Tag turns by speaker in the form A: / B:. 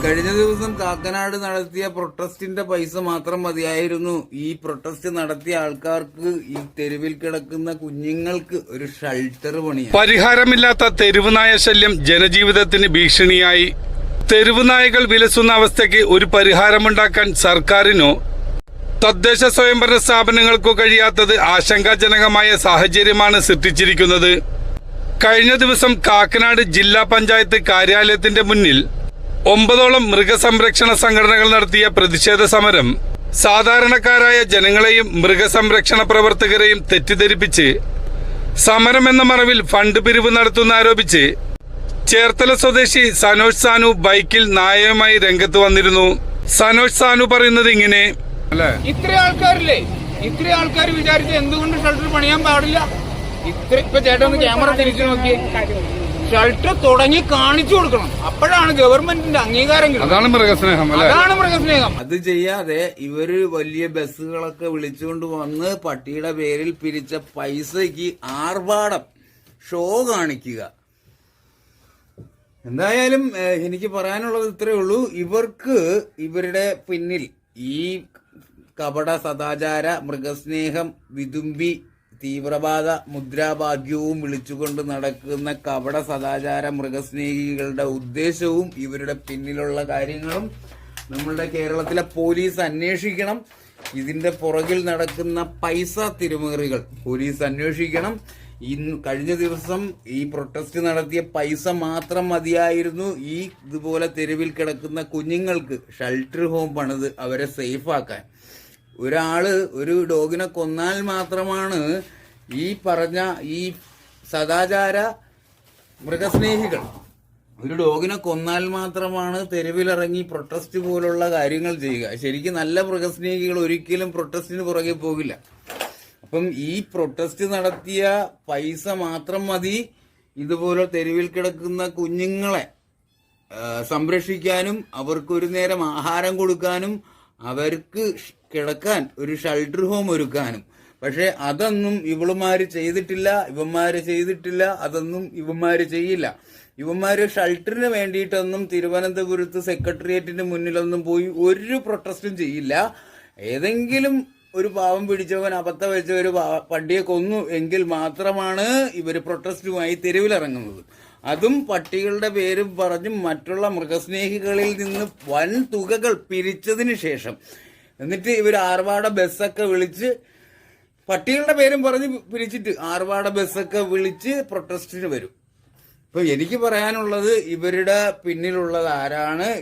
A: കഴിഞ്ഞ ദിവസം കാക്കനാട് നടത്തിയ പ്രൊട്ടസ്റ്റിന്റെ പൈസ മാത്രം മതിയായിരുന്നു ഈ പ്രൊട്ടസ്റ്റ് നടത്തിയ ആൾക്കാർക്ക് ഈ തെരുവിൽ കിടക്കുന്ന കുഞ്ഞുങ്ങൾക്ക് ഒരു ഷെൽട്ടർ പണിയാണ്.
B: പരിഹാരമില്ലാത്ത തെരുവുനായ ശല്യം ജനജീവിതത്തിന് ഭീഷണിയായി. തെരുവുനായകൾ വിലസുന്ന അവസ്ഥയ്ക്ക് ഒരു പരിഹാരമുണ്ടാക്കാൻ സർക്കാരിനോ തദ്ദേശ സ്വയംഭരണ സ്ഥാപനങ്ങൾക്കോ കഴിയാത്തത് ആശങ്കാജനകമായ സാഹചര്യമാണ് സൃഷ്ടിച്ചിരിക്കുന്നത്. കഴിഞ്ഞ ദിവസം കാക്കനാട് ജില്ലാ പഞ്ചായത്ത് കാര്യാലയത്തിന്റെ മുന്നിൽ 9ഓളം മൃഗസംരക്ഷണ സംഘടനകൾ നടത്തിയ പ്രതിഷേധ സമരം സാധാരണക്കാരായ ജനങ്ങളെയും മൃഗസംരക്ഷണ പ്രവർത്തകരെയും തെറ്റിദ്ധരിപ്പിച്ച് സമരമെന്ന മറവിൽ ഫണ്ട് പിരിവ് നടത്തുന്നാരോപിച്ച് ചേർത്തല സ്വദേശി സനോജ് സാനു ബൈക്കിൽ നായയുമായി രംഗത്ത് വന്നിരുന്നു. സനോജ് സാനു പറയുന്നത് ഇങ്ങനെ:
C: ഇത്ര ആൾക്കാർ വിചാരിച്ച് എന്തുകൊണ്ട് ഷെൽട്ടർ പണിയാൻ പാടില്ല? ഇപ്പൊ ചേട്ടൻ ഒന്ന് ക്യാമറ തിരിച്ചു നോക്കിയേ. ഷെൽട്ടർ തുടങ്ങി കാണിച്ചു കൊടുക്കണം. അപ്പോഴാണ് ഗവൺമെന്റിന്റെ അംഗീകാരം കിട്ടുന്നത്.
B: അതാണ് മൃഗസ്നേഹം.
A: അത് ചെയ്യാതെ ഇവര് വലിയ ബസ്സുകളൊക്കെ വിളിച്ചുകൊണ്ട് വന്ന് പട്ടിയുടെ പേരിൽ പിരിച്ച പൈസയ്ക്ക് ആർഭാടം ഷോ കാണിക്കുക. എന്തായാലും എനിക്ക് പറയാനുള്ളത് ഇത്രയേ ഉള്ളൂ. ഇവർക്ക് ഇവരുടെ പിന്നിൽ ഈ കപട സദാചാര മൃഗസ്നേഹം വിതുമ്പി തീവ്രവാദ മുദ്രാവാക്യവും വിളിച്ചുകൊണ്ട് നടക്കുന്ന കപട സദാചാര മൃഗസ്നേഹികളുടെ ഉദ്ദേശവും ഇവരുടെ പിന്നിലുള്ള കാര്യങ്ങളും നമ്മളുടെ കേരളത്തിലെ പോലീസ് അന്വേഷിക്കണം. ഇതിന്റെ പുറകിൽ നടക്കുന്ന പൈസ തിരുമേറികൾ പോലീസ് അന്വേഷിക്കണം. കഴിഞ്ഞ ദിവസം ഈ പ്രൊട്ടസ്റ്റ് നടത്തിയ പൈസ മാത്രം മതിയായിരുന്നു ഈ ഇതുപോലെ തെരുവിൽ കിടക്കുന്ന കുഞ്ഞുങ്ങൾക്ക് ഷെൽട്ടർ ഹോം പണിത് അവരെ സേഫാക്കാൻ. ഒരു ഡോഗിനെ കൊന്നാൽ മാത്രമാണ് ഈ പറഞ്ഞ ഈ സദാചാര മൃഗസ്നേഹികൾ ഒരു ഡോഗിനെ കൊന്നാൽ മാത്രമാണ് തെരുവിലിറങ്ങി പ്രൊട്ടസ്റ്റ് പോലുള്ള കാര്യങ്ങൾ ചെയ്യുക. ശരിക്കും നല്ല മൃഗസ്നേഹികൾ ഒരിക്കലും പ്രൊട്ടസ്റ്റിന് പുറകെ പോകില്ല. അപ്പം ഈ പ്രൊട്ടസ്റ്റ് നടത്തിയ പൈസ മാത്രം മതി ഇതുപോലെ തെരുവിൽ കിടക്കുന്ന കുഞ്ഞുങ്ങളെ സംരക്ഷിക്കാനും അവർക്ക് ഒരു നേരം ആഹാരം കൊടുക്കാനും അവർക്ക് കിടക്കാൻ ഒരു ഷെൽട്ടർ ഹോം ഒരുക്കാനും. പക്ഷെ അതൊന്നും ഇവളുമാര് ചെയ്തിട്ടില്ല, അതൊന്നും ഇവന്മാര് ചെയ്യില്ല. ഇവന്മാര് ഷെൽട്ടറിന് വേണ്ടിയിട്ടൊന്നും തിരുവനന്തപുരത്ത് സെക്രട്ടേറിയറ്റിന്റെ മുന്നിലൊന്നും പോയി ഒരു പ്രൊട്ടസ്റ്റും ചെയ്യില്ല. ഏതെങ്കിലും ഒരു പാവം പിടിച്ചവൻ അബദ്ധം വെച്ച ഒരു പട്ടിയെ കൊന്നു എങ്കിൽ മാത്രമാണ് ഇവര് പ്രൊട്ടസ്റ്റുമായി തെരുവിലിറങ്ങുന്നത്. അതും പട്ടികളുടെ പേരും പറഞ്ഞും മറ്റുള്ള മൃഗസ്നേഹികളിൽ നിന്ന് വൻ തുകകൾ പിരിച്ചതിന് ശേഷം. എന്നിട്ട് ഇവർ ആർഭാട ബസ്സൊക്കെ വിളിച്ച് പട്ടികളുടെ പേരും പറഞ്ഞ് പിരിച്ചിട്ട് ആർഭാട ബസ്സൊക്കെ വിളിച്ച് പ്രൊട്ടസ്റ്റിന് വരും. ഇപ്പൊ എനിക്ക് പറയാനുള്ളത് ഇവരുടെ പിന്നിലുള്ളത് ആരാണ്?